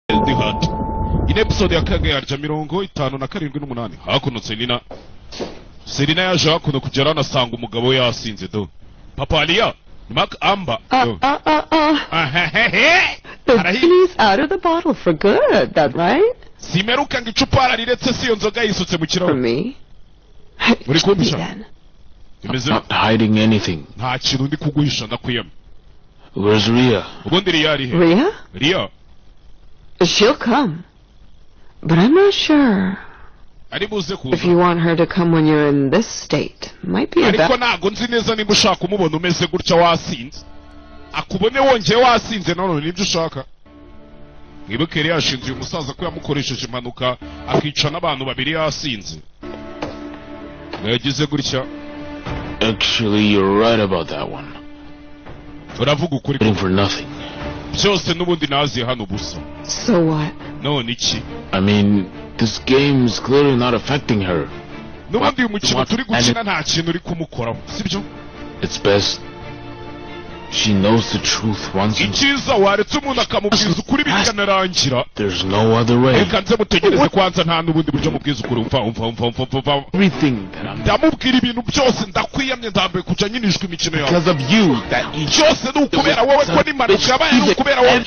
The Heart. In episode ya kage yarja 57 hakuno Selina yaje hakuno kugera nasanga umugabo yasinze do. Papa Alia, Mark Amber. The genie's out of the bottle for good, that right? Simeruka ngicupa ariretse siyo nzoga yisutse mu kirahure. For me? Uri kumbisha? I'm not hiding anything. Nta kintu ndi kuguhisha ndakwiyama. Where's Ria? Ubundi Ria ari he? Ria? Ria? She'll come. But I'm not sure. Ari buze kuza. If you want her to come when you're in this state, might be a Ariko ntago nzi neza niba ushaka umubona umeze gutya wasinze. Akubone wongeye wasinze none nibyo ushaka. Mwibuke Ria yashinze uyu musaza ko yamukoresheje impanuka akica n'abantu babiri yasinze. Yagize gutya. Actually, you're right about that one. Uravuga ukuri Waiting for nothing. byose n'ubundi nazi hano busa. So what? None iki? I mean, this game's clearly not affecting her. N'ubundi uyu mukino turi gukina nta kintu uri kumukoraho, sibyo? It's best she knows the truth once and Ikiza waretse umuntu akamubwiza ukuri bikanarangira. there's no other way. Reka nze mutegereze kwanza nta n'ubundi buryo mubwiza ukuri umva. Everything that I'm Ndamubwira ibintu byose ndakwiyamye ndambaye kuja nyinishwa imikino yawe. because of you that Byose ni ukubera wowe ko n'impanuka yabaye ni ukubera wowe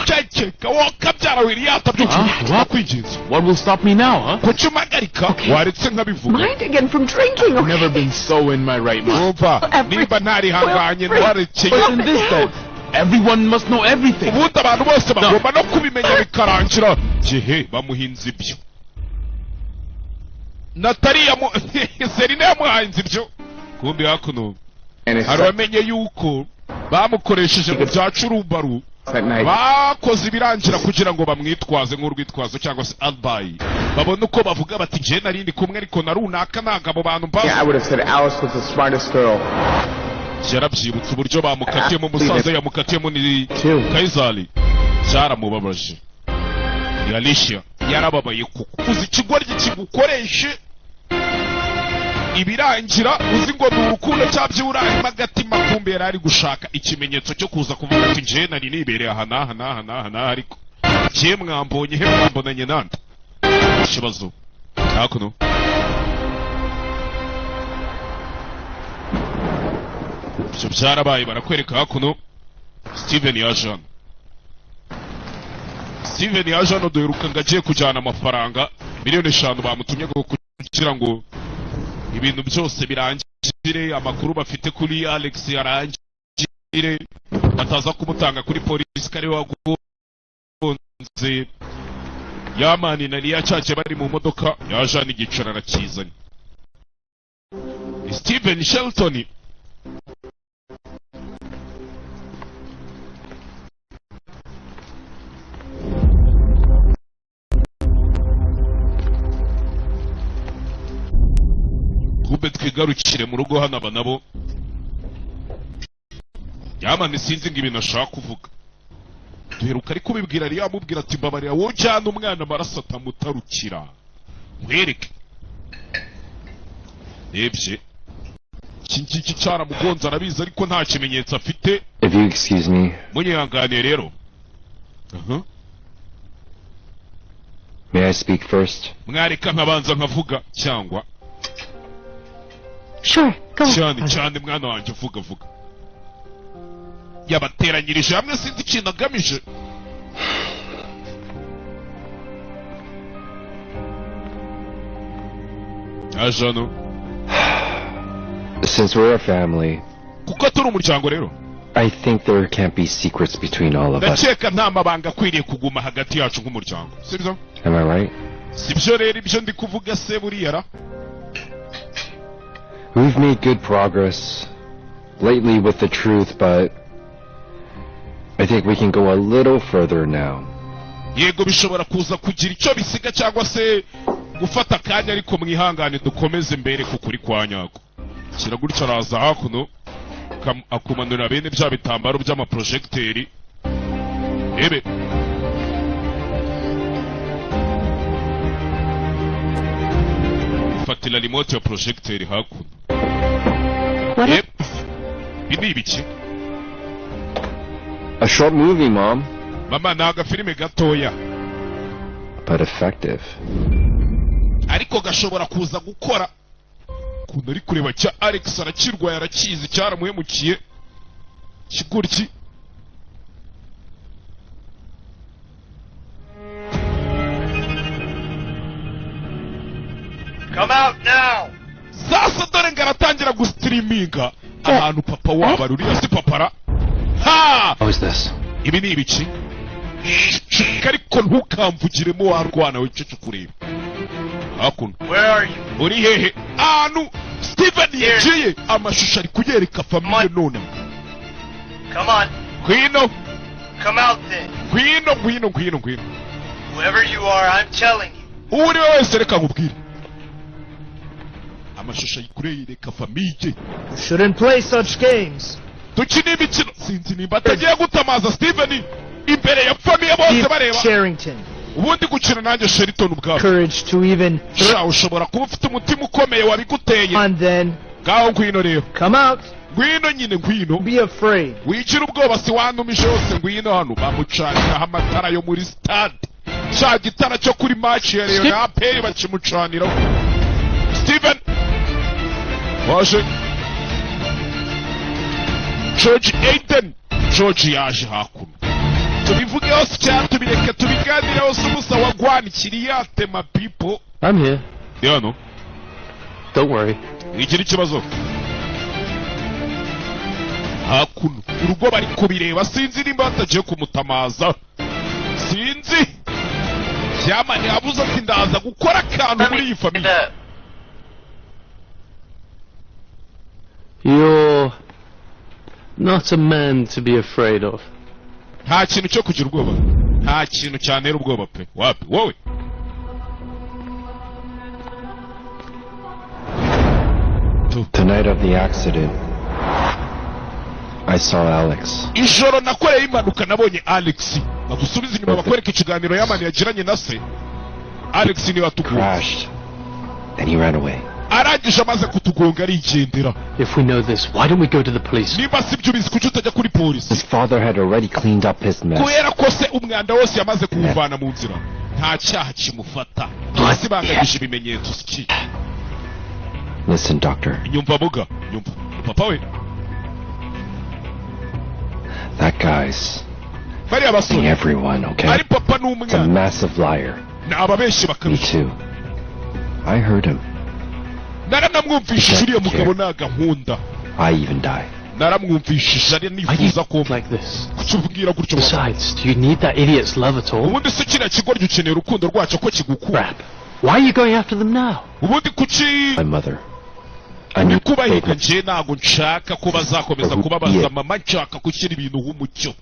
ceceka wowe kabyara wiri yatabyuka kwigenza. what will stop me now, huh? Kuki umpagarika waretse nkabivuga. Mind again from drinking, I've never been so in my right mind. Umva niba ntarihanganye ntarekeye. Listen this then. Everyone must know everything. Ubundi abantu bose bagomba no kubimenya bikarangira. Jehe bamuhinze ibyo. Nataliya Selina yamuhanze ibyo. Kumbi hakuno. Aramenye yuko bamukoresheje mu byacu rubaru. Bakoze ibirangira kugira ngo bamwitwaze nk'urwitwazo cyangwa se alibi. Babona uko bavuga bati je narindi kumwe ariko narunaka nagabo bantu mbaza. Yeah, I would have said Alice was the smartest girl. Yarabyibutse uburyo bamukatiyemo umusaza yamukatiyemo ni Kaizali. Cyaramubabaje. Alicia yarababaye kuko uzi ikigoryi kigukoreshe ibirangira uzi ngo ni urukundo cyabyuranye agatima kumbe yari ari gushaka ikimenyetso cyo kuza kuvuga ati je nari nibereye aha n'aha ariko je mwambonye he mwambonanye nande ikibazo hakuno. Ibyo byarabaye barakwereka hakuno. Steven yaje hano duheruka ngo agiye kujyana amafaranga $5,000,000 bamutumye kugira ngo ibintu byose birangire, amakuru bafite kuri Alex yarangire, bataza kumutanga kuri polisi kare wagonze yamani nari yacace bari mu modoka yaje n'igicara arakizanye. Steven Shelton kumbe twigarukire mu rugo hano aba nabo yamani sinzi ngo ibintu ashaka kuvuga. Duheruka ari kubibwira ari yamubwira ati mbabarira wowe jyana umwana amaraso atamutarukira nkwereke. Ebye iki cyaramugonze arabizi ariko nta kimenyetso afite. If you excuse me. Munyihanganiye rero. May I speak first? Mwareka nkabanza nkavuga cyangwa Sure, go on. cyane mwana wanjye vuga. Yabateranyirije hamwe sinzi ikintu agamije. Ajano. Since we're a family, Kuko turi umuryango rero. I think there can't be secrets between all of us. Ndakeka nta mabanga akwiriye kuguma hagati yacu nk'umuryango. Sibyo? Am I right? Sibyo rero ibyo ndi kuvuga se buriyara. We've made good progress lately with the truth, but I think we can go a little further now. Yego bishobora kuza kugira icyo bisiga cyangwa se gufata akanya ariko mwihangane dukomeze mbere kukuri kwa nyako. Kira gutya araza hakuno akumanura bene bya bitambaro by'amaprojecteri. Ebe fatira remote ya projecteri hakuno. Bini ibiki? A short movie, Mom. mama ni agafilime gatoya but effective. ariko gashobora kuza gukora kuntu ari kureba cya Alex arakirwaye arakizi cyaramuhemukiye kiguriki. Come out now. Sasa dore ngaratangira gustreaminga ahantu papa wabo aruriya si papara. Ha! How is this? Ibi ni ibiki? Ariko ntukamvugiremo warwana we cyo kureba. Hakuno. Where are you? Uri hehe? Anu Steven yagiye amashusho ari kuyereka famille none. Come on. Gwino. Come out then. Gwino. Whoever you are, I'm telling you. Uri wese reka nkubwire. Amashusho ari kureyereka famille. You shouldn't play such games. Dukina imikino sinzi nimba atagiye gutamaza Steven imbere ya famille bose bareba. Sherrington. Ubundi gukina nanjye Sheriton ubwabo. Courage to even. Ushobora kuba ufite umutima ukomeye wabiguteye. And then. Ngaho ngwino rero. Come out. Ngwino nyine ngwino. Be afraid. Wigira ubwoba si wanumije hose ngwino hano bamucaniraho amatara yo muri stade. Cya gitara cyo kuri match ya Real na APR bakimucaniraho. Steven. Waje. George Aiden. George yaje hakuno. Tubivuge hose cyane tubireke tubiganire hose umusa wagwanikiriye atema people. I'm here. Yano. Don't worry. Wigira ikibazo. Hakuno urugo bari kubireba sinzi nimba batagiye kumutamaza. Sinzi. Cyamani yabuze ati ndaza gukora akantu muri iyi famille. You're not a man to be afraid of. Nta kintu cyo kugira ubwoba. Nta kintu cyantera ubwoba pe. Wapi wowe? The night of the accident, I saw Alex. Ijoro nakoreye impanuka nabonye Alex. Bagusubiza inyuma bakwereka ikiganiro Yamani yagiranye na se. Alex ni watuguye. Crashed, and he ran away. Arangije amaze kutugonga arigendera. If we know this, why don't we go to the police? Niba sibyo bizi kuki utajya kuri polisi? His father had already cleaned up his mess. Kubera ko se umwanda wose yamaze kuwuvana mu nzira. Nta cyaha kimufata. Hasi bangagije ibimenyetso siki. Listen, doctor. Nyumva buga, nyumva. Papa we. That guy's Bari being abasore. everyone, okay? Ari papa It's a n'umwana. massive liar. Na ababeshi Me bakabije. too. I heard him. Naramwumvishije uriya mugabo nta gahunda. I even died. Naramwumvishije ari Are nifuza ko you like this? kucyubwira gutyo. Besides, do you need that idiot's love at all? Ubundi se kiriya kigoryi ukeneye urukundo rwacyo ko kigukura. Crap. Why are you going after them now? Ubundi kuki My mother. I uri need to kubahiga prove it. njye ntago nshaka ko bazakomeza kubabaza mama nshaka gushyira ibintu h'umucyo.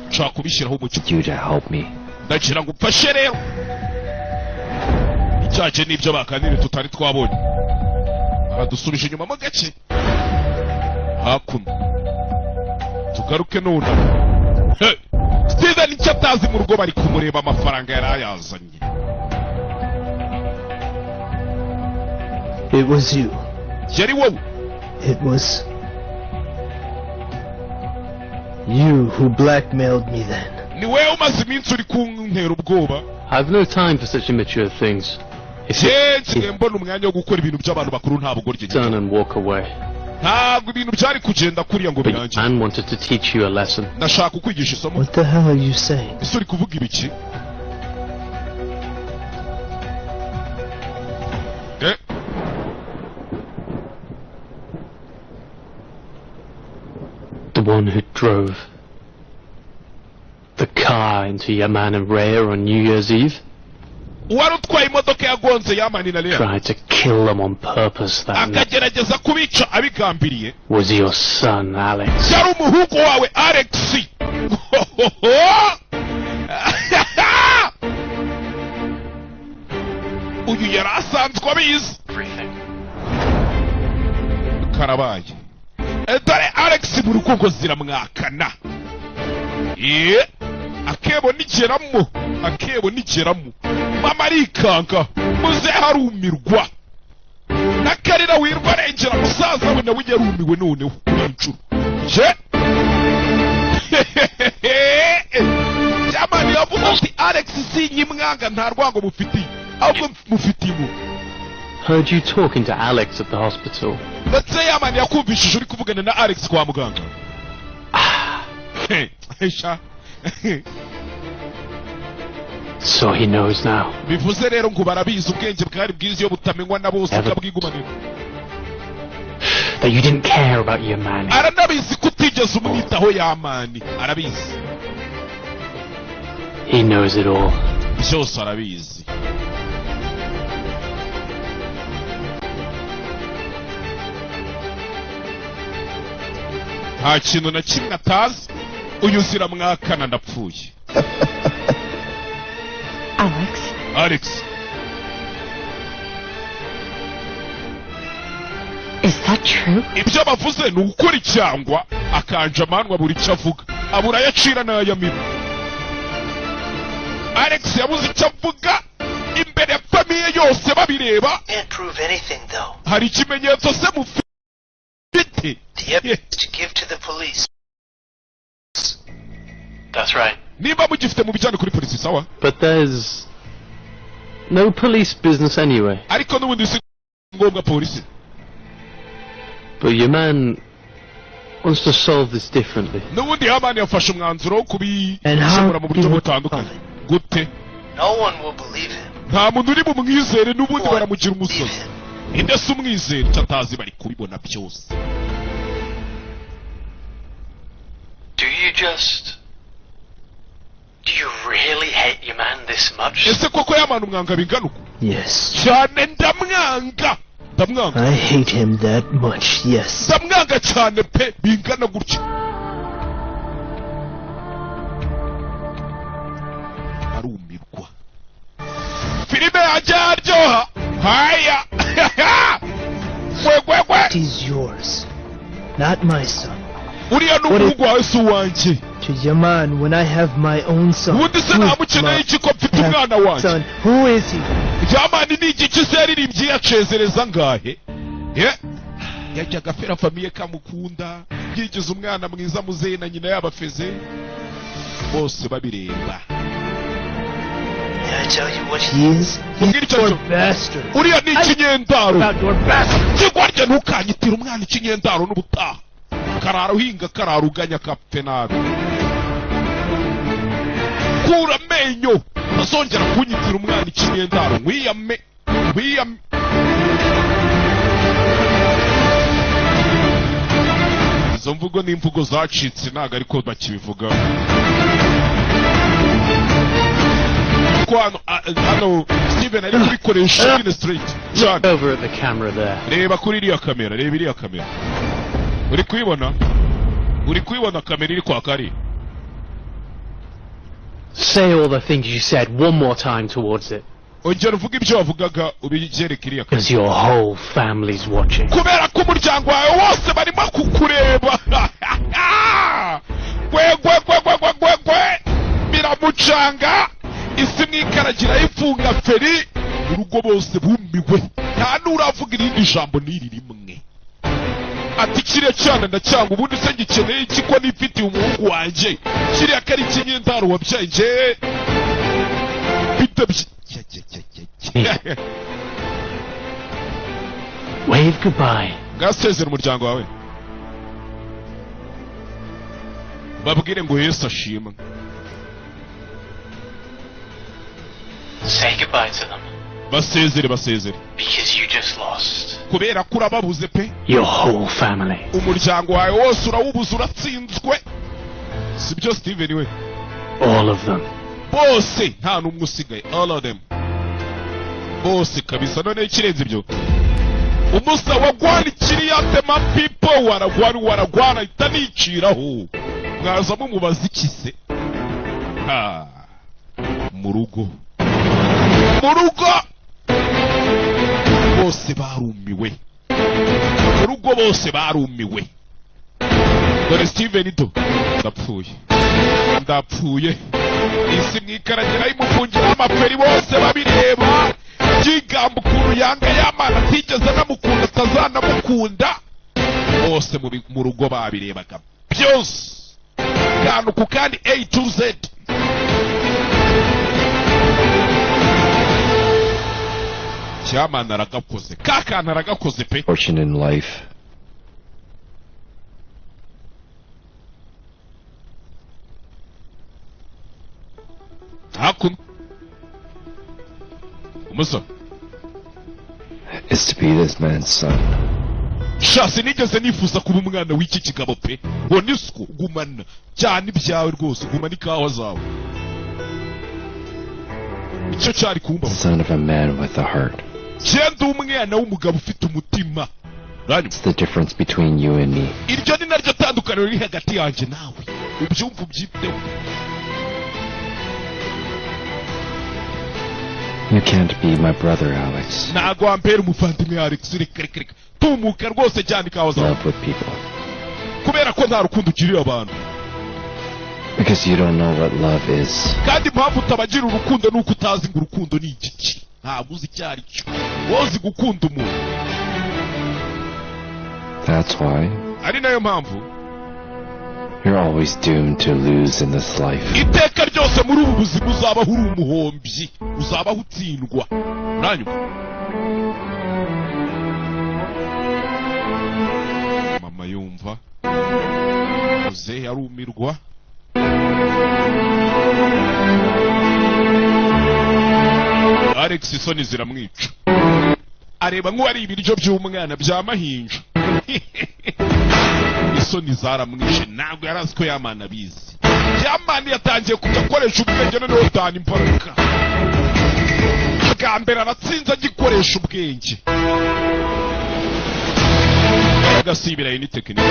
Nshaka kubishyiraho umucyo. You to help me. Ndagira ngo upfashe rero. Icyaje n'ibyo bakanire tutari twabonye. Baradusubije inyuma mo gake. Hakuno. Tugaruke none. Hey. Steven icyo atazi mu rugo bari kumureba amafaranga yari ayazanye. It was you. Yari wowe. It was you who blackmailed me then. Ni wewe umaze iminsi uri kuntera ubwoba. I've no time for such immature things. If you Ngiye mbona umwanya wo gukora ibintu by'abantu bakuru nta bugoryi. turn and walk away. Ntabwo ibintu byari kugenda kuriya ngo But birange. man wanted to teach you a lesson. Nashaka kukwigisha isomo. What the hell are you saying? Ese uri kuvuga ibiki? The one who drove the car into Yaman and Rhea on New Year's Eve Uwari utwaye imodoka yagonze Yamani na Lea. tried to kill them on purpose that night. Akagerageza kubica abigambiriye. Was your son, Alex. Yari umuhungu wawe Alex. Uyu yari asanzwe abizi. Karabaye. Dore Alex mu rukundo ziramwakana. Akebo nigeramo. Mama arikanga. Muze harumirwa. Nakarira wirwa arengera musaza we nawe yarumiwe noneho kuri incuro. Je. Yamani yavuze ati Alex sinyimwanga nta rwango mufitiye ahubwo mufitiye mu. Heard you talking to Alex at the hospital. Ndetse Yamani yakumvishije uri kuvugana na Alex kwa muganga. Esha. So he knows now. Bivuze rero ngo barabizi ubwenge bwari bwiza yo butamenywa na bose kabwigumanira. That you didn't care about your man. Aranabizi kutigeze umwitaho Yamani. Arabizi. He knows it all. Byose arabizi. Nta kintu na kimwe atazi uyuzira mwakana ndapfuye. Alex. Is that true? Ibyo bavuze ni ukuri cyangwa akanja amanwa buri cyo avuga abura yacira n'ayamira. Alex yabuze icyo avuga imbere ya famiye yose babireba. Can't prove anything though. Hari ikimenyetso se mufite? The evidence to give to the police. That's right. Niba mugifite mu bijyanye kuri polisi sawa? But there's no police business anyway. Ariko n'ubundi si ngombwa polisi. But your man wants to solve this differently. N'ubundi Yamani yafashe umwanzuro wo kubikemura mu buryo butandukanye. Gute? No one will believe him. Nta muntu uri bumwizere n'ubundi baramugira umusozi. Indese umwizere cyatazi bari kubibona byose. Do you really hate your man this much? Ese koko Yamani umwanga bingana uko? Yes. Cyane ndamwanga. Ndamwanga. I hate him that much, yes. Ndamwanga cyane pe bingana gutya. Arumirwa. Filime ajaryoha. Haya. It is yours, not my son. Uriya n'umuhungu wawe si uwanjye. To your man when I have my own son. Ubundi se namukeneye iki ko mfite umwana wanjye? Son, who is he? Yamani ni igiki se yaririmbye yacezereza ngahe? Yajyaga afera famiye kamukunda yigize umwana mwiza muzehe na nyina yabafeze bose babireba. I tell you what he is? He's your bastard. Uriya ni ikinyendaro. Your bastard. Kigwarye ntukanyitira umwana ikinyendaro n'ubutaha. Karara uhinga karara uganya kapfe nabi. Kura amenyo azongera kunyitira umwana ikinyendaro mwiyame. Izo mvugo ni imvugo zacitse ntago ariko bakibivuga. Hano Steven ari kubikoresha in straight. Look over at the camera there. Reba kuri iriya kamera, reba iriya kamera. Uri kuyibona? Uri kuyibona kamera iri kwa kari? Say all the things you said one more time towards it. Ongera uvuga ibyo wavugaga ubigereka iriya kamera. Because your whole family's watching. Kubera ko umuryango wawe wose barimo kukureba. Gwe biramucanga. Isi mwikaragira ifunga feri urugo bose bumiwe nta nuravuga irindi jambo n'iri rimwe. Ati kiriya cyana ndacyanga ubundi se ngikeneye iki ko nifitiye umuhungu wanjye kiriya kari ikinyendaro wabyaye nje bitabye. Wave goodbye. Ngasezera umuryango wawe babwire ngo Yesu ashimwe. Say goodbye to them. Basezere. Because you just lost. Kubera ko urababuze pe. Your whole family. Umuryango wawe wose urawubuze uratsinzwe. Sibyo Steven we? All of them. Bose nta n'umwe usigaye. All of them. Bose kabisa none ikirenze ibyo. Umusa wagwani kiriya tema people waragwana itaniciraho. Mwaza mumubaza iki se? Mu rugo bose barumiwe. Mu rugo bose barumiwe. Dore Steven do ndapfuye. Isi mwikaragira imufungira amaperi bose babireba. Yigamba ukuntu yanga Yamani atigeze anamukunda atazanamukunda. Bose mu rugo babirebaga byose. akantu ku kandi A to Z. Cyamana aragakoze, kakana aragakoze pe. Fortune in life. Hakuno umusa Is to be this man's son. shasi nigeze nifuza kuba umwana w'iki kigabo pe. Bonisco gumana cyane ibyawe rwose, gumana ikawa zawe. Icyo cyari kumba. Son of a man with a heart. Cyenda umwana w'umugabo ufite umutima. It's the difference between you and me. Iryo ni naryo tandukaniro riri hagati yanjye nawe. Ubyumva ubyiteho. You can't be my brother, Alex. Ntago wampera umuvandimwe Alex, reka tumuka rwose cyane ikawa zawe. Love with people. Kubera ko nta rukundo ugirira abantu. Because you don't know what love is. Kandi impamvu utabagira urukundo nuko utazi ngo urukundo ni igiki. Ntabwo uzi icyo ari cyo. Wozi gukunda umuntu. That's why Ari nayo mpamvu you're always doomed to lose in this life. iteka ryose muri ubu buzima uzabaho uri umuhombyi, uzabaho utsindwa. Uranyumva? Mama yumva Jose yarumirwa. Alex isoni ziramwica, areba nk'uwari ibiryo by'umwana bya mahinja. Isoni zaramwishe, ntabwo yarazi ko Yamana abizi. Yamana yatangiye kujya akoresha ubwenge noneho dani imbaraga. Bwa mbere aratsinze agikoresha ubwenge. Agasibira iyi ni tekinike.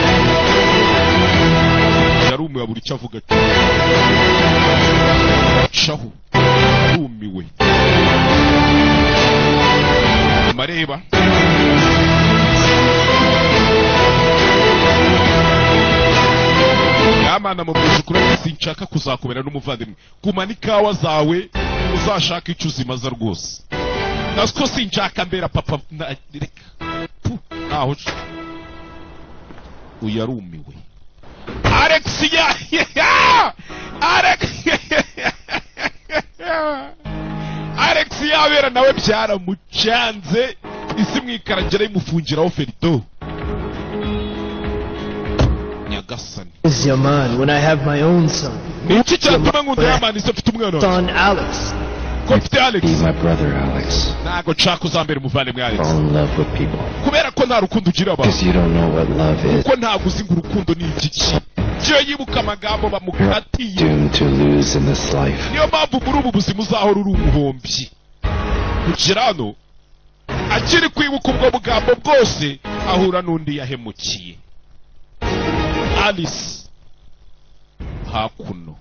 Yarumiwe buri icyo avuga ati. Shahu. Yarumiwe. Mareba. Yamana mu byukuri sinshaka kuzakubera n'umuvandimwe. Gumana ikawa zawe uzashaka icyo uzimaza rwose. Nasiko sinshaka mbera papa reka. Aho uyarumiwe. Alex Alex yabera nawe byaramucanze, isi mwikaragera imufungiraho ferido. Nyagasani. Is your man when I have my own son? Niki cyatuma nkunda Yamana ise mfite umwana Son Alex. ko mfite Alex? Be my brother, Alex. Ntago nshaka uzambera umuvandimwe Alex, Fall in love with people. kubera ko nta rukundo ugira abantu. Because you don't know what love is. Kuko ntabwo uzi ngo urukundo ni igiki. Iyo yibuka amagambo You're bamukatiye, doomed to lose in this life. niyo mpamvu muri ubu buzima uzahora uri umuhombyi. Kugera hano akiri kwibuka ubwo bugambo bwose ahura n'undi yahemukiye. Alice hakuno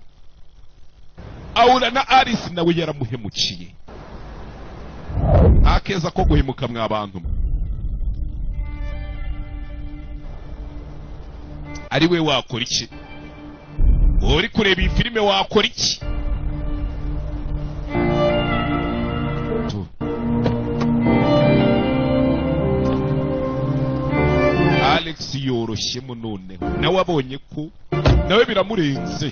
ahura na Alice nawe yaramuhemukiye. Akeza ko guhemuka mwa bantu. Ari we wakora iki? Uri kureba iyi filime wakora iki? Alex yoroshyemo noneho nawe abonye ko nawe biramurenze.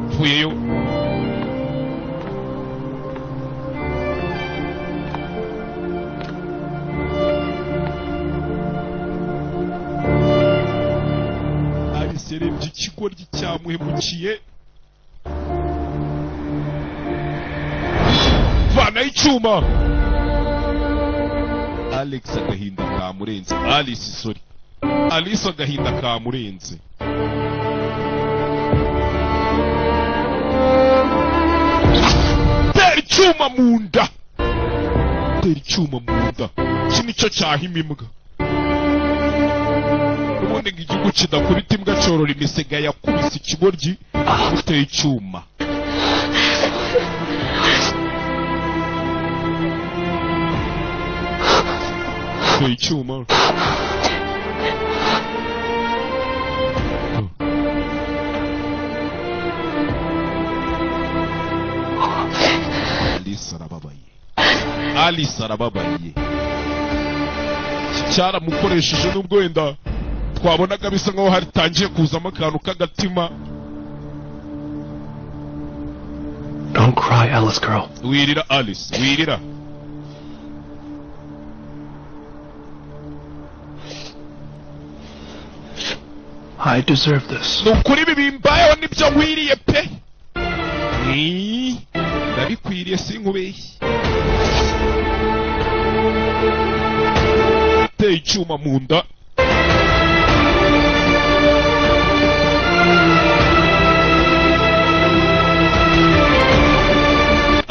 Mvuyeyo Alice yarebye ikigoryi cyamuhemukiye, vanaho icyuma. Alex agahinda kamurenze. Alice agahinda kamurenze. Tera icyuma mu nda. Iki nicyo cyahima imbwa. Ubundi ngo igihugu kidakubita imbwa cyorora imisega. Yakubise ikigoryi uteye icyuma. Uteye icyuma. Alice arababaye. Cyaramukoresheje nubwo wenda twabonaga bisa nkaho haritangiye kuzamo akantu k'agatima. Don't cry, Alice girl. Wirira Alice, wirira. I deserve this. Nukuri bibimbayeho nibyo wiriye pe. Ndabikwiriye sinkubeshye. Teye icyuma mu nda.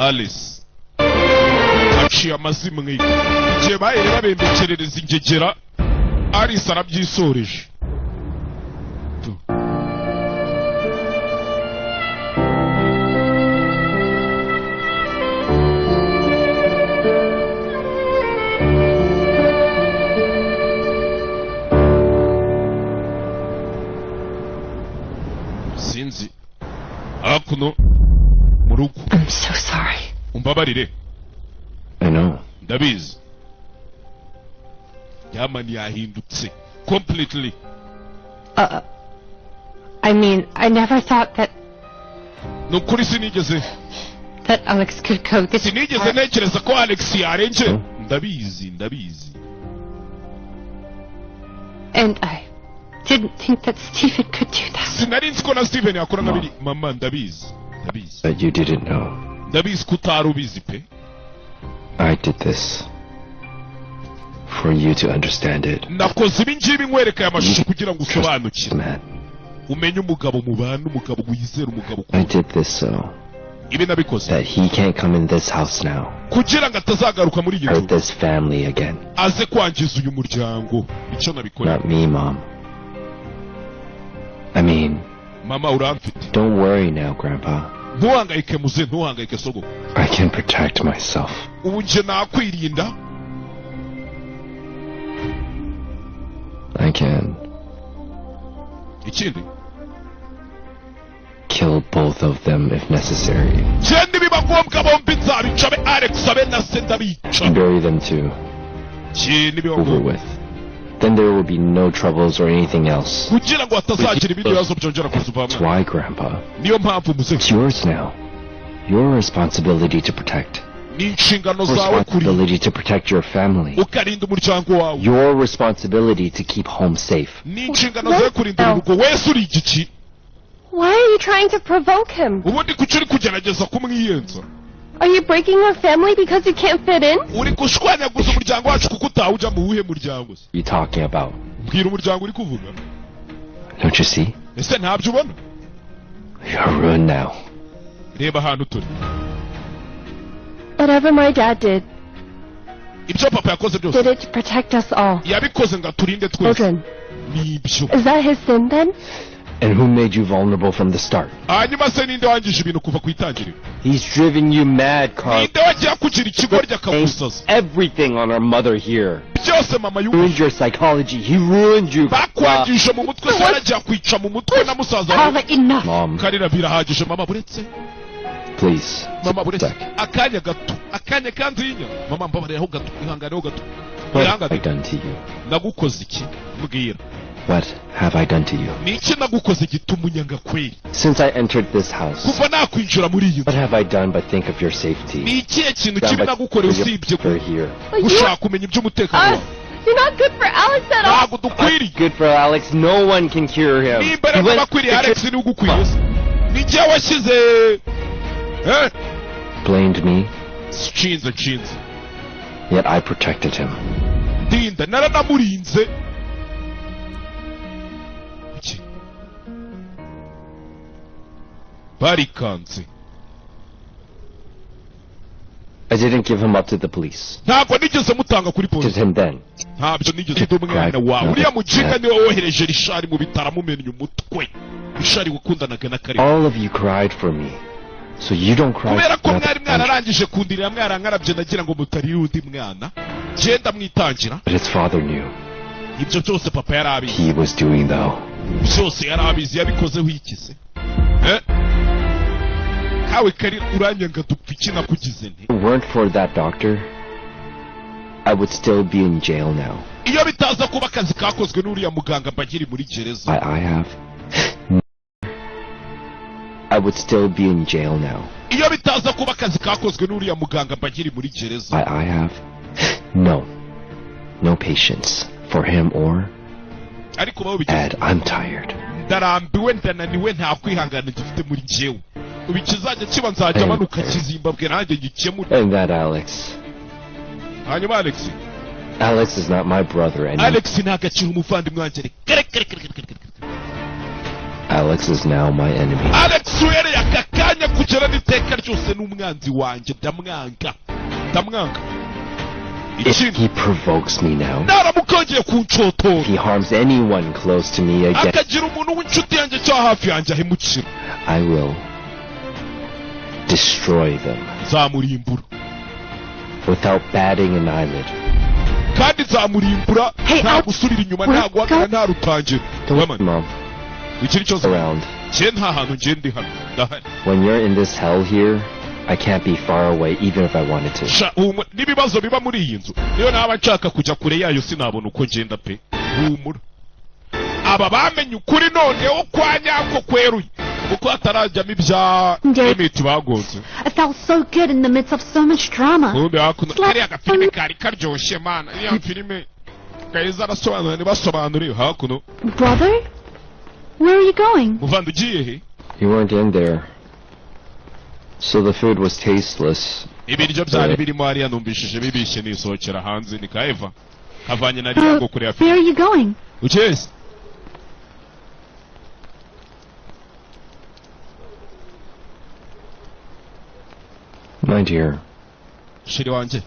Alice aciye amazimwe igihe bahere babembekerereza ingegera Alice arabyisoreje. Sinzi akuno murugo. I'm so sorry. Umbabarire. I know. Ndabizi. Yamani yahindutse completely. I mean, I never thought that Nukuri sinigeze. that Alex could go this Sinigeze far. ntekereza ko Alex yarenje. Ndabizi. And I didn't think that Stephen could do that. Sinari nzi ko na Steven yakora nabiri. Mama ndabizi. But you didn't know. Ndabizi kutari ubizi pe. I did this for you to understand it. Nakoze ibi ngibi nkwereka aya mashusho kugira ngo usobanukire. Man, Umenye umugabo mubana, umugabo wizera, umugabo I did this so ibi nabikoze that he can't come in this house now. kugira ngo atazagaruka muri iyi Hurt nzu this family again. aze kwangiza uyu muryango. Icyo nabikora. Not me, Mom. I mean, Mama uramfite. don't worry now, Grandpa. Ntuhangayike muze, ntuhangayike sogo. I can protect myself. Ubu nje nakwirinda. I can Ikindi kill both of them if necessary. Jendi biba ngombwa bombi nzabica be Alex abe na se ndabica. Bury them too. Jendi biba Over ngombwa with. Then there will be no troubles or anything else. kugira ngo hatazagira ibindi bibazo byongera That's kuzuvamo. why, Grandpa. Niyo mpamvu muze. It's yours now. Your responsibility to protect. Ni inshingano zawe kuri Responsibility to protect your family. ukarinda umuryango wawe. Your responsibility to keep home safe. Ni inshingano zawe kurinda urugo. Wese uri igiki. Why are you trying to provoke him? Ubundi kuki uri kugerageza kumwiyenza. Are you breaking our family because you can't fit in? Uri gushwanyaguza umuryango wacu kuko utawuja mu wuhe muryango se. You talking about? Mbwira umuryango uri kuvuga. Don't you see? Ese ntabyo ubona. You're ruined now. Reba ahantu turi. Whatever my dad did, Ibyo papa yakoze did byose it to protect us all. yabikoze ngo aturinde twese. Children. Nibyo. Is that his sin then? And who made you vulnerable from the start? Hanyuma se ninde wangije ibintu kuva ku itangiriro. He's driven you mad, Carl. Ninde wagiye kugira ikigoryi akagusaza. Everything on our mother here. Byose mama Ruined your psychology. He ruined you. bakwangisha mu mutwe se yaragiye kwica mu mutwe na musaza wawe. Carla, enough. Mom, Karira birahagije mama buretse. please. Mama buretse. Sec. Akanya gato. Akanya kanzinya. Mama mbabareho gato. Ihangareho gato. What have I done to you? Nagukoze iki? Mbwira. What have I done to you? Ni iki nagukoze gituma unyanga kweli? Since I entered this house, Kuva nakwinjira muri iyi what nzu. have I done but think of your safety? Ni ikihe kintu Done kibi but nagukoreye for usibye your here. But you, gushaka kumenya iby'umutekano us, wawe? you're not good for Alex at all. Ntabwo dukwiriye. Good for Alex. No one can cure him. Nimba He rero went bakwiriye to Alex ni ugukwiriye se. Ni jye washyize blamed me, nshinze yet I protected him. ndinda naranamurinze. Iki? Barikanze. I didn't give him up to the police. Ntabwo nigeze mutanga kuri Did polisi. him then. Ntabyo nigeze ndi umwana wawe. Uriya mujiga niwe wohereje Rishari mu bitaro amumennye umutwe. Rishari wakundanaga na Karima. All of you cried for me. So you don't cry Kubera ko for mwari another. mwararangije kundirira mwarankarabye nagira ngo mutarire undi mwana. Genda mwitangira. But his father knew. Ibyo byose papa yari abizi. He was doing though. Byose yari abizi yabikozeho iki se? Kawe Karira uranyanga dupfa iki nakugize nti? If it weren't for that doctor, I would still be in jail now. iyo bitaza kuba akazi kakozwe n'uriya muganga mba nkiri muri gereza. I have. I would still be in jail now. iyo bitaza kuba akazi kakozwe n'uriya muganga mba nkiri muri gereza. I have. No patience for him or ariko baho Ed. I'm tired. ndarambiwe ndananiwe nta kwihangana gifite muri jewe ubu kizajya kiba nzajya amanuka kizimbabwe nanjye ngikemure. And that Alex. hanyuma Alex is not my brother anymore. Alex ntago akiri umuvandimwe wanjye. Alex is now my enemy. Alex uhereye aka kanya kugera n'iteka ryose n'umwanzi wanjye. ndamwanga. If he provokes me now, naramuka yongeye kuncotora, if he harms anyone close to me again, akagira umuntu w'inshuti yanjye cyo hafi yanjye ahemukira, I will destroy them nzamurimbura without batting an eyelid. kandi nzamurimbura nta gusubira inyuma, nta guhagarara, nta rutangira. Mom, ikiri cyose around. cye nta hantu ngiye ndi hano ndahari. When you're in this hell here, I can't be far away even if I wanted to. n'ibibazo biba muri iyi nzu niyo naba nshaka kujya kure yayo sinabona uko ngenda pe. humura aba bamenye ukuri noneho kwa nyako kweruye uko hatarajyamo ibya Emmett bagonze. I felt so good in the midst of so much drama. ubundi hakuno kariya gafilime kari karyoshye mana. iriya filime kayiza arasobanura ntibasobanuriye hakuno. Brother? Where are you going? muvandi ugiye he? You weren't in there, so the food was tasteless. ibiryo byari birimo hariya numvishije bibishye nisohokera hanze ni kaeva kavanye na riyango kure ya Where are you going? Ucheze My dear, shiri wanje,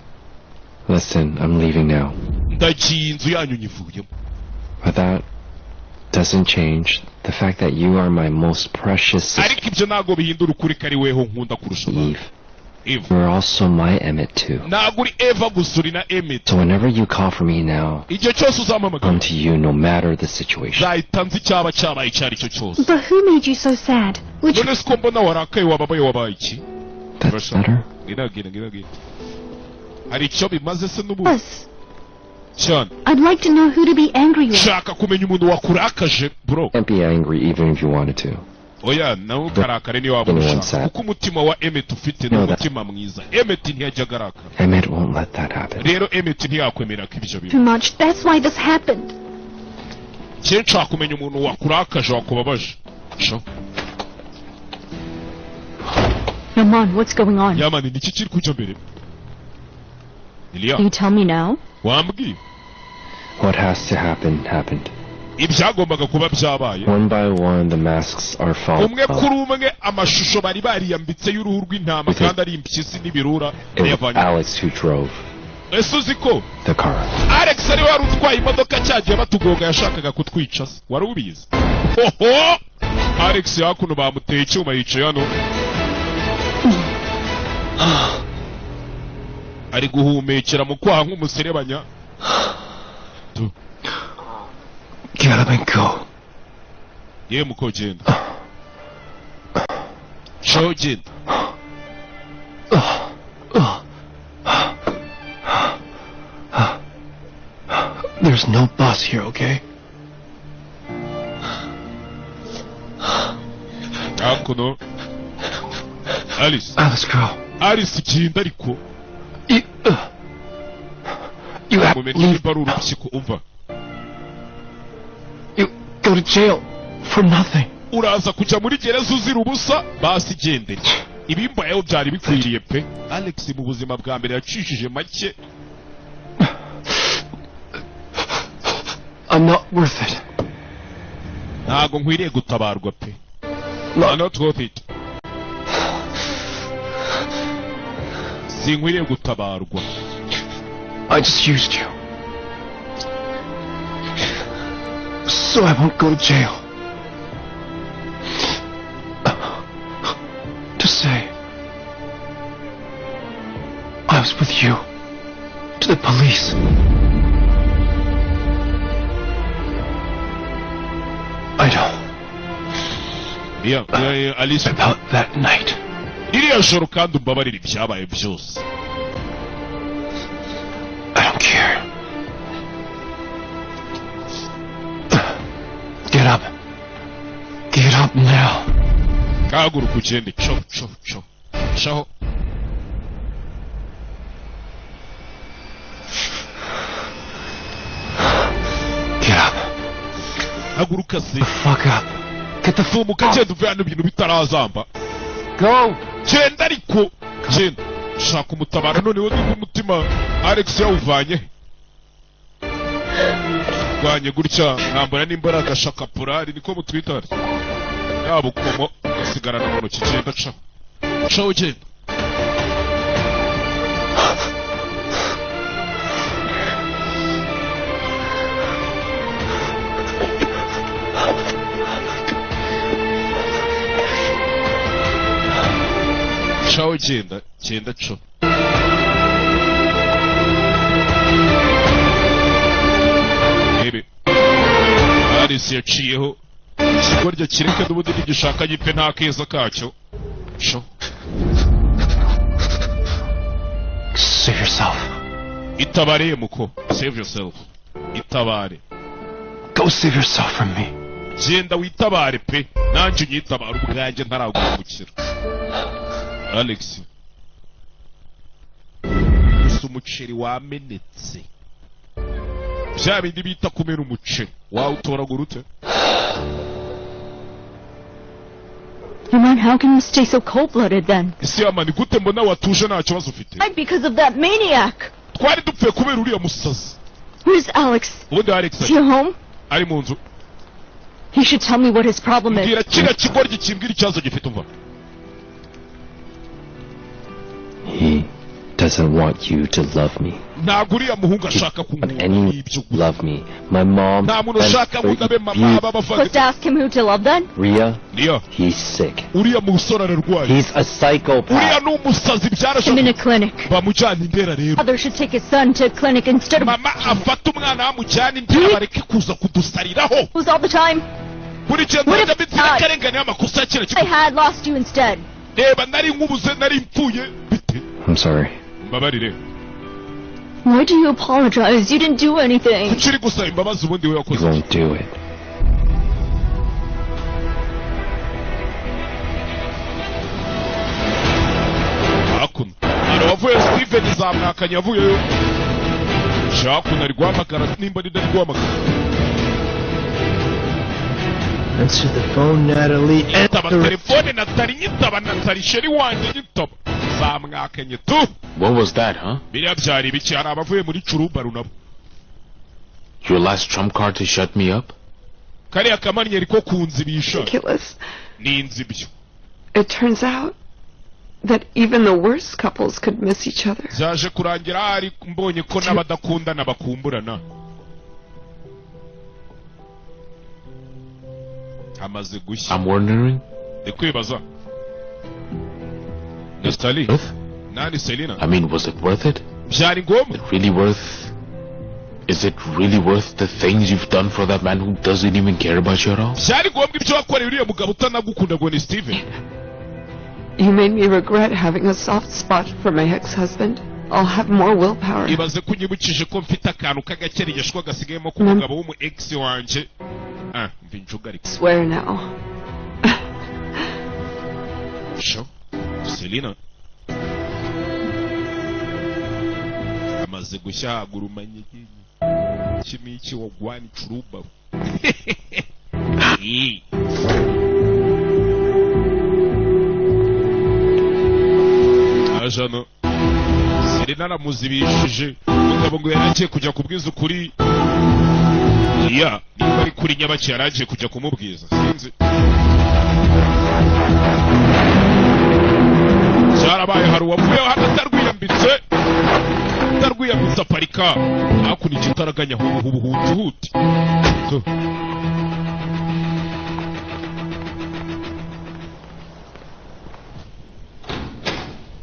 listen, I'm leaving now. ndagiye inzu yanyu nyivuyemo. But that doesn't change the fact that you are my most precious sister. ariko ibyo ntago bihindura ukuri kari weho nkunda kurusha abantu. Eve, you're also my Emmett too. ntago uri Eva gusa uri na Emmett. So whenever you call for me now, igihe cyose uzampamagara, come to you no matter the situation. nzahita nzi icyaba cyabaye icyo ari cyo cyose. But who made you so sad? none siko mbona warakaye wababaye wabaye iki? That's better. Gira. hari icyo bimaze se n'ubu? Yes. Sean, I'd like to know who to be angry with. shaka kumenya umuntu wakurakaje bro. Can't be angry even if you wanted to. oya nawe ukarakare niyo waba ushaka kuko umutima wa Emmett ufite ni umutima mwiza. Emmett ntiyajyaga arakara. Emmett won't let that happen. rero Emmett ntiyakwemera ko ibyo biba. Too much. That's why this happened. cye nshaka kumenya umuntu wakurakaje wakubabaje. sho Yaman, what's going on? yamani niki kiri kujya mbere? Ilia, Can you tell me now? wambwiye What has to happen happened. ibyagombaga kuba byabaye. One by one, the masks are falling umwe off. kuri umwe amashusho bari bariyambitse y'uruhu rw'intama kandi ari impyisi n'ibirura It was yavanye. Alex who drove ese uzi ko the car. Alex ari wari utwaye imodoka cyagiye batugonga yashakaga kutwica se? wari ubizi? hoho Alex hakuno bamuteye icyuma yicaye hano ari guhumekera mu kwaha nk'umuserebanya. Get up and go. ye muko genda show genda. There's no bus here, okay? hakuno Alice Girl. Alice genda ariko You have to mumenye leave. nimba ari urupyiko umva. You go to jail for nothing. uraza kujya muri gereza uzira ubusa basi gendere. ibimbayeho byari bikwiriye pe. Alex mu buzima bwa mbere yacishije make. I'm not worth it. ntago nkwiriye gutabarwa pe. No. not worth it. sinkwiriye gutabarwa. I just used you. So I won't go to jail. To say I was with you. To the police. I know. Alice, About that night. iriya joro kandi umbabarire ibyabaye byose. I don't care. Get up. Get up now. Haguruka ugende. Shaho. Get up. Haguruka se. The fuck up. Get the fuck Fumuka genda uve hano ibintu bitarazamba. Go. Genda ariko. Genda. Shaka umutabara noneho niba umutima Alex yawuvanye. Rwanye gutya nkambara n'imbaraga shaka porari niko mutwita. Yaba ukomo asigarana mu ntoki genda ca. Caho genda. Caho genda co. Ebe. Alice yaciyeho. Ikigorya kireke n'ubundi nigishaka gipe nta keza kacyo. Sho. Save yourself. Itabare muko. Save yourself. Itabare. Go save yourself from me. Genda witabare pe. Nanjye unyitabara ubwanjye ntaragumukira. Alex. Gusa umuceri wamenetse. Bya bindi bita kumena umuceri. Wawutoragura ute? Yaman, how can you stay so cold-blooded then? Ese Yaman, gute mbona watuje nta kibazo ufite? Right, because of that maniac. Twari dupfuye kubera uriya musazi. Where's Alex? Ubundi Alex Is he home? ari mu nzu. He should tell me what his problem is. Mbwira kiriya kigoryi kimbwira ikibazo gifite umva. He doesn't want you to love me. Ntabwo uriya muhungu ashaka But kunkunda anyone ibyo. love me. My mom Nta muntu and ushaka ngo abe mama you. aba Supposed to ask him who to love then? Ria, Niyo. he's sick. Uriya musore ararwaye. He's a Uriya psychopath. ni umusazi I'm in byarashoboka. a clinic. Bamujyana indera rero. Father should take his son to a clinic instead of Mama afata umwana amujyana indera bareke kuza kudusariraho. who's all the time. Buri gihe What if ntajya mbitsira akarengane y'amakosa ya kera I kigo. had lost you instead. Reba nari nkubuze nari mpfuye bite. I'm sorry. Mbabarire. Why do you apologize? You didn't do anything. Kuki uri gusaba imbabazi ubundi we You wakoze iki? won't do it. Hakuno. Hari wavuye Steven zamwakanye yavuyeyo. Hakuno ari guhamagara nimba ari guhamagara. Answer the phone, Natalie. Yitaba telefone Natali nyitaba Natali sheri wanjye nyitaba. Zamwakanye tu. What was that, huh? Biriya byari biki hari abavuye muri Curuba runabo. Your last trump card to shut me up? Kariya kamanyeri ko kunzibisha. Ridiculous. Ni inzibyo. It turns out that even the worst couples could miss each other. Byaje kurangira hari mbonye ko n'abadakundana bakumburana. Amaze gushya. I'm wondering. Ndikwibaza. Natali. Worth? Nani Selina? I mean, was it worth it? Byari ngombwa. Really worth? Is it really worth the things you've done for that man who doesn't even care about you at all? Byari ngombwa ibyo wakoreye uriya mugabo utanagukunda ngo ni Steven. You made me regret having a soft spot for my ex-husband. I'll have more willpower. Ibaze kunyibukije ko mfite akantu k'agakerigeshwa gasigayemo ku mugabo w'umu ex wanje. Mva injuga ariko. Swear now. Sho. Selina. Amaze gushya agurumanye kimiki wa gwani Curuba. Ajano. Selina aramuzibishije. Umugabo ngo yaragiye kujya kubwiza ukuri. Ya, niba ari kuri Nyabaki yaragiye kujya kumubwiza. Sinzi. Cyarabaye hari uwavuyeho hano atarwiyambitse. Atarwiyambitse aparika. Hakuno ikitaraganya huti.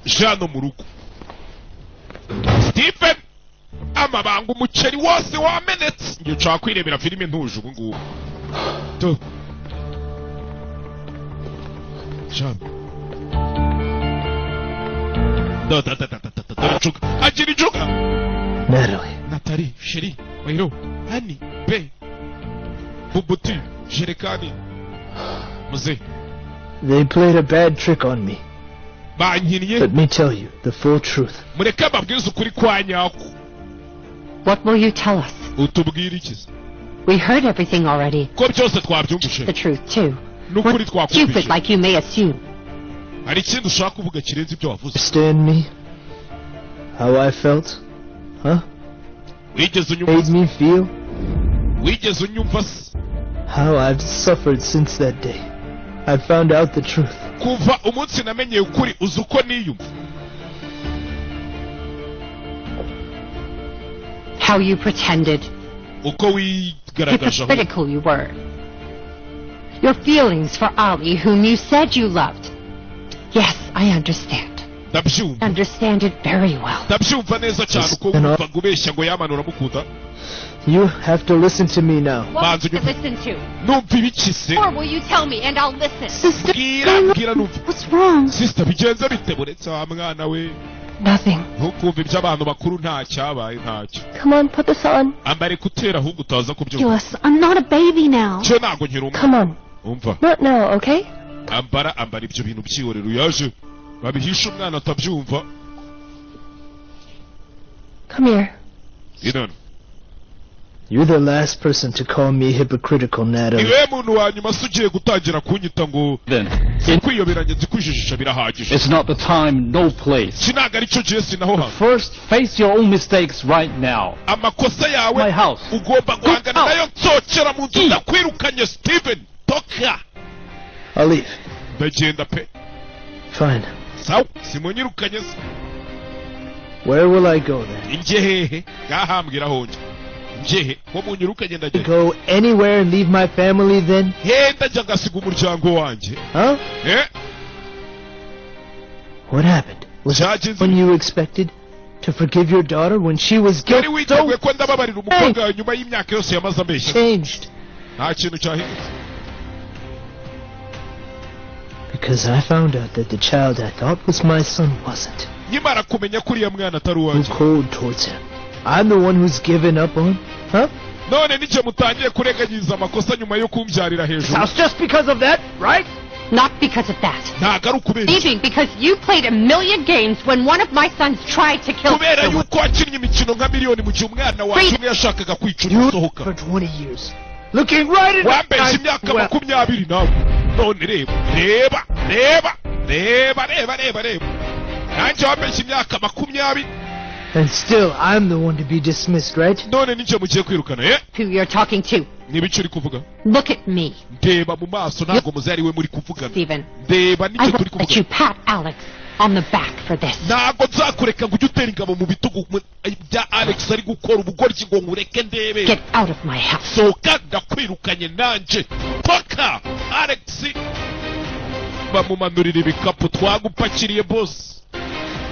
Jano mu rugo. Stephen! Amabanga umuceri wose wamenetse. Ngiye nshaka kwirebera filime ntuje ubu ngubu. Tu. Jano. Agira ijuga. Natalie. Shari, Sheri, Mayro, Honey, Be, Bubuti, Sherekani, Mose. They played a bad trick on me. Let me tell you the full truth. What will you tell us? We heard everything already. The truth, too. We're stupid like you may assume. Understand me? How I felt? Huh? Made me feel? How I've suffered since that day. I found out the truth. How you pretended. Hypocritical you were. Your feelings for Ali, whom you said you loved. Yes, I understand. Understand it very well. You have to listen to me now. What to listen to? Or will you tell me and I'll listen? Sister, what's wrong? Sister, Nothing. Come on, put this on. Ridiculous. I'm not a baby now. Come on. Not now, okay? Come here. You're the last person to call me hypocritical, Natalie. Then it's not the time, no place. But first, face your own mistakes right now. My house. I'll leave. Fine. Where will I go then? Go anywhere and leave my family then? Huh? What happened? Was it when you expected to forgive your daughter when she was guilty? Changed. Because I found out that the child I thought was my son wasn't. Who cold towards him? I'm the one who's given up on? Huh? It's just because of that, right? Not because of that. Leaving because you played a million games when one of my sons tried to kill someone. You for 20 years. Looking right at and still, I'm the one to be dismissed, right? Who you're talking to. Look at me. Stephen, I won't let you pat Alex on the back for this. Get out of my house.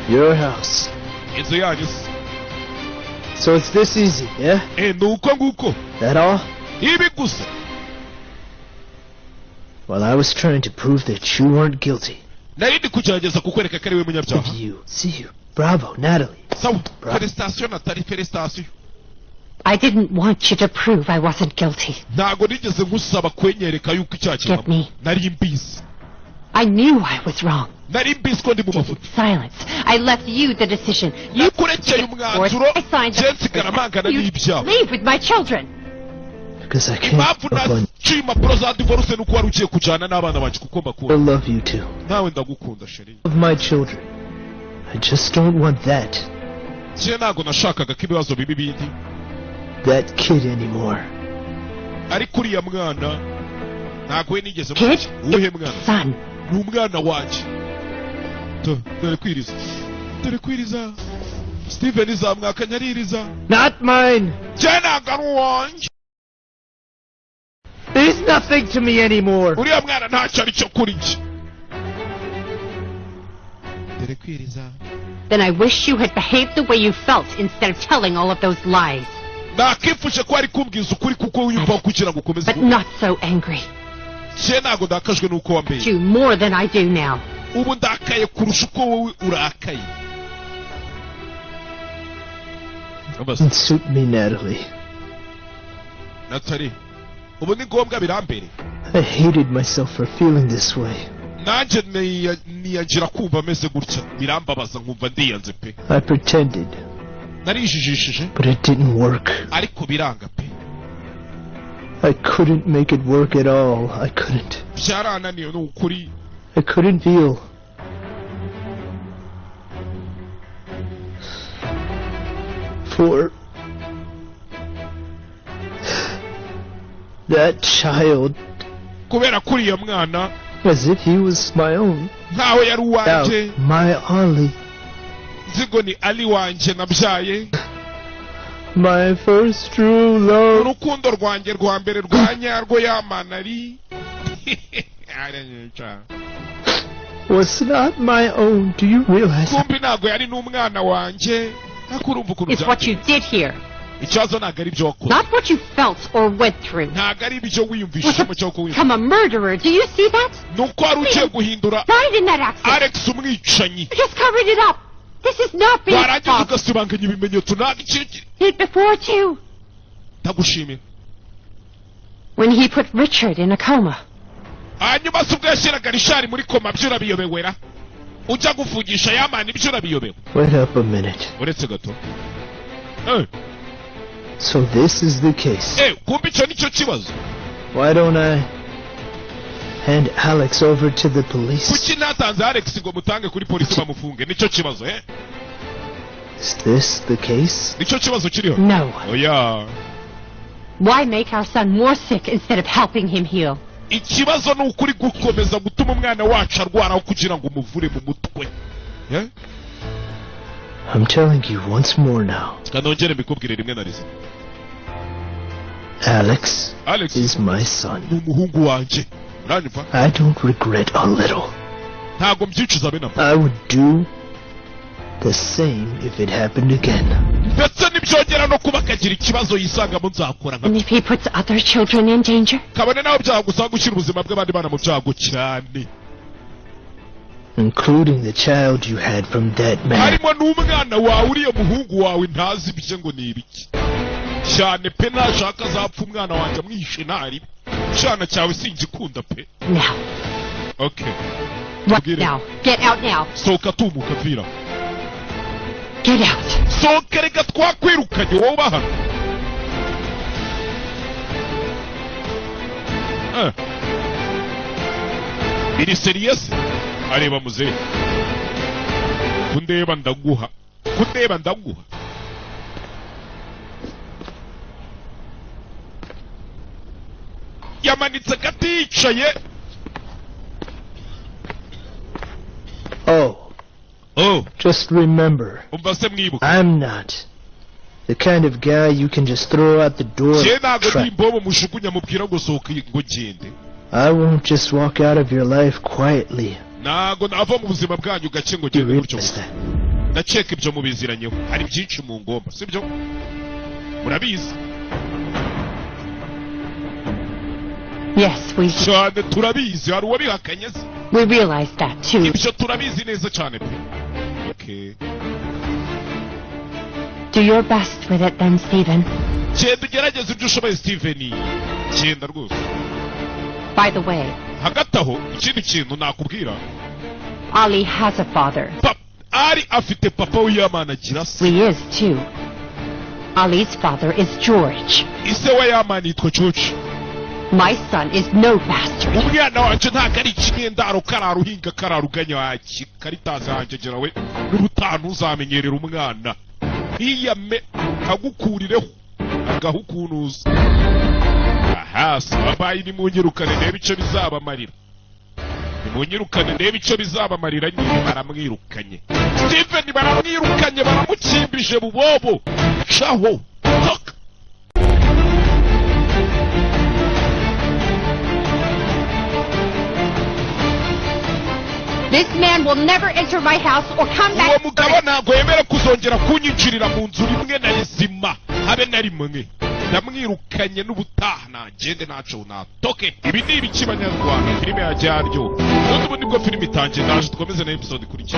Your house. So it's this easy, yeah? That all? Well, I was trying to prove that you weren't guilty. See you. Bravo, Natalie. Bravo. I didn't want you to prove I wasn't guilty. Get me. I knew I was wrong. Silence. I left you the decision. You I signed up. You leave with my children. Because I can't. I love you too. Love my children. I just don't want that kid anymore. Kid? Son. Not mine. There's nothing to me anymore. Then I wish you had behaved the way you felt instead of telling all of those lies. But not so angry. Do more than I do now. And suit me, Natalie. Natalie, ubu ni ngombwa birambere. I hated myself for feeling this way. Nanjye niyagira kumva meze gutya birambabaza nkumva ndiyanze pe. I pretended. Narijijishije. But it didn't work. Ariko biranga pe. I couldn't make it work at all. I couldn't. Byarananiye no ukuri. I couldn't feel. For that child. Kubera kuri ya mwana. As if he was my own. Nkawe yari uwanje. My Ali. Zigo ni Ali wanje nabyaye. My first true love. Urukundo rwanjye rwa mbere rwa nyarwo yamanari. Was not my own. Do you realize? Kumbi nago yari n'umwana wanje. Nakurumva ukuntu. It's what you did here. Ikibazo ntabwo ari ibyo wakoze. Not what you felt or went through. Ntabwo ari ibyo wiyumvishemo cyangwa wiyumvishemo. Become a murderer. Do you see that? Nuko wari ugiye guhindura died in that accident. Alex umwicanyi. You just covered it up. This is not being warangiza ugasibanganya ibimenyetso ntabwo iki. Did before too. Ndagushimira. When he put Richard in a coma. Hanyuma se ubwo yashyiraga Richard muri koma byo urabiyobewera. Ujya gufugisha yamana ibyo urabiyobewe. Wait up a minute. Uretse gato. So this is the case. Kumbi icyo nicyo kibazo. Why don't I hand Alex over to the police? Kuki natanze Alex ngo mutange kuri polisi bamufunge nicyo kibazo Is this the case? Nicyo kibazo kiriho. No. Oh yeah. Why make our son more sick instead of helping him heal? Ikibazo ni ukuri gukomeza gutuma umwana wacu arwara kugira ngo umuvure mu mutwe. I'm telling you once more now. Kanongere mbikubwire rimwe na rimwe. Alex is my son. N'umuhungu wanje. Uranyumva? I don't regret a little. Ntago mbyicuza be namba. I would do the same if it happened again. Ndetse nibyongera no kuba kagira ikibazo yisanga mu nzakora nka. And if he puts other children in danger? Kabone naho byagusanga gushyira ubuzima bw'abandi bana mu byago cyane. Including the child you had from that man. Harimo n'umwana wawe uriye muhungu wawe ntazi ibyo ngo ni ibiki. Cyane pe nashaka zapfa umwana wanjye amwishe ntari. Cyana cyawe singikunda pe. Now. Okay. What now? Get out now. Soka tumuka vira. Get out. Soka reka twakwirukanye wowe baha. Iri serious? Areba muzehe. Kundeba ndaguha. Kundeba ndaguha. Yamanitse katicaye. Oh. Just remember. I'm not the kind of guy you can just throw out the door. I won't just walk out of your life quietly. Nago nava mu buzima bwanyu gace ngo gende gutyo. Ndaceka ibyo mubiziranyeho. Hari byinshi mu ngomba, sibyo? Murabizi. Yes, we cyane turabizi. Hari uwabihakanye se? We realize that too. Ibyo turabizi neza cyane pe. Okay. Do your best with it then, Stephen. Genda ugerageze ibyo ushoboye Stephen. Genda rwose. By the way. Hagati aho ikindi kintu nakubwira. Ali has a father. Ali afite papa w'Iyamana agira se. He is too. Ali's father is George. Ise wa Yamana yitwa George. My son is no bastard. Umwana wanje ntabwo ari ikinyendaro kararuhinga kararuganya waki karitaza hanje gerawe n'ubutanu uzamenyerera umwana. Iyame kagukurireho agahukunuza. Aha, sababaye ni munyirukane ndebe icyo bizabamarira. Munyirukane ndebe icyo bizabamarira nyine baramwirukanye. Stephen baramwirukanye baramukimbije bubobo. Shaho. Tok. This man will never enter my house or come back. Uwo mugabo ntabwo yemera kuzongera kunyinjirira mu nzu rimwe na rizima habe na rimwe. Ndamwirukanye n'ubutaha nagende naco natoke. Ibi ni ibiki banyarwanda filime ya Jaryo. Ubundi nibwo filime itangiye naje tukomeze na episode kuri iki.